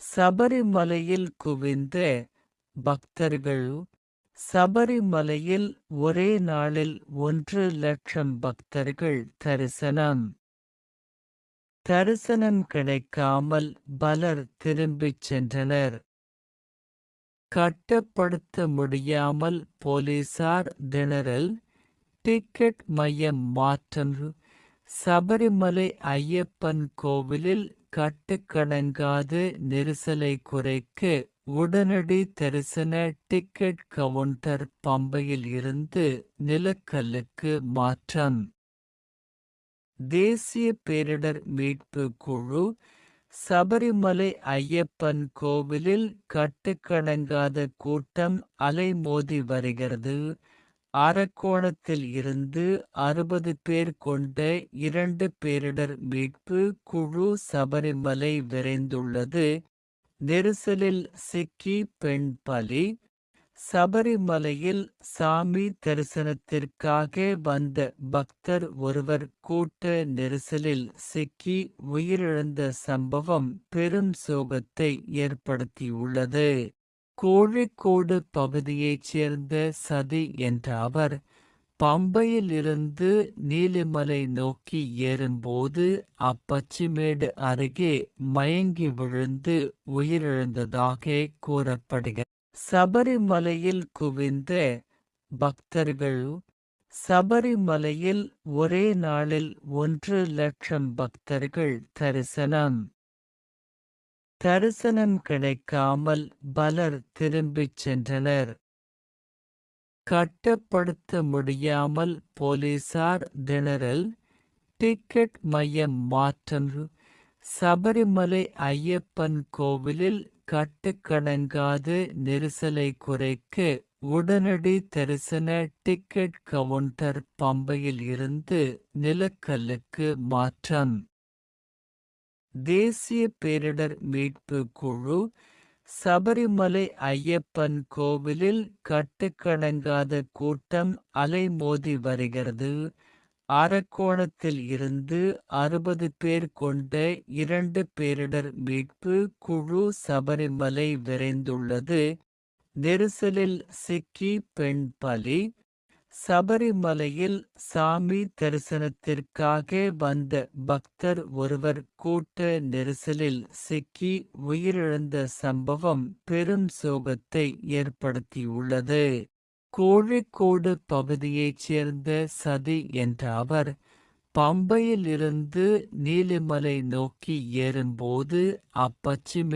சபரிமலையில் குவிந்த பக்தர்கள். சபரிமலையில் ஒரே நாளில் 1,00,000 பக்தர்கள் தரிசனம். தரிசனம் கிடைக்காமல் பலர் திரும்பிச் சென்றனர். கட்டுப்படுத்த முடியாமல் போலீசார் திணறல். டிக்கெட் மையம் மாற்றம். சபரிமலை ஐயப்பன் கோவிலில் கட்டுக்கடங்காத நெரிசலை குறைக்க உடனடி தரிசன டிக்கெட் கவுண்டர் பம்பையில் இருந்து நிலக்கல்லுக்கு மாற்றம். தேசிய பேரிடர் மீட்பு குழு சபரிமலை ஐயப்பன் கோவிலில் கட்டுக்கடங்காத கூட்டம் அலைமோதி வருகிறது. அரக்கோணத்தில் இருந்து 60 பேர் கொண்ட 2 பேரிடர் மீட்பு குழு சபரிமலை விரைந்துள்ளது. நெரிசலில் சிக்கி பெண் பலி. சபரிமலையில் சாமி தரிசனத்திற்காக வந்த பக்தர் ஒருவர் கூட்ட நெரிசலில் சிக்கி உயிரிழந்த சம்பவம் பெரும் சோகத்தை ஏற்படுத்தியுள்ளது. கோழிக்கோடு பகுதியைச் சேர்ந்த சதி என்ற அவர் பம்பையில் இருந்து நீலிமலை நோக்கி ஏறும்போது அப்பச்சிமேடு அருகே மயங்கி விழுந்து உயிரிழந்ததாக கூறப்படுகிறது. சபரிமலையில் குவிந்த பக்தர்கள். சபரிமலையில் ஒரே நாளில் 1,00,000 பக்தர்கள் தரிசனம். தரிசனம் கிடைக்காமல் பலர் திரும்பிச் சென்றனர். கட்டுப்படுத்த முடியாமல் போலீசார் திணறல். டிக்கெட் மையம் மாற்றம். சபரிமலை ஐயப்பன் கோவிலில் கட்டுக்கடங்காத நெரிசலை குறைக்க உடனடி தரிசன டிக்கெட் கவுண்டர் பம்பையில் இருந்து நிலக்கல்லுக்கு மாற்றம். தேசிய பேரிடர் மீட்பு குழு சபரிமலை ஐயப்பன் கோவிலில் கட்டுக்கடங்காத கூட்டம் அலைமோதி வருகிறது. அரக்கோணத்தில் இருந்து 60 பேர் கொண்ட 2 பேரிடர் மீட்பு குழு சபரிமலை விரைந்துள்ளது. நெரிசலில் சிக்கி பெண் பலி. சபரிமலையில் சாமி தரிசனத்திற்காக வந்த பக்தர் ஒருவர் கூட்ட நெரிசலில் சிக்கி உயிரிழந்த சம்பவம் பெரும் சோகத்தை ஏற்படுத்தியுள்ளது. கோழிக்கோடு பகுதியைச் சேர்ந்த சதி என்ற அவர் பம்பையில் இருந்து நீலிமலை நோக்கி ஏறும்போது அப்பச்சிமே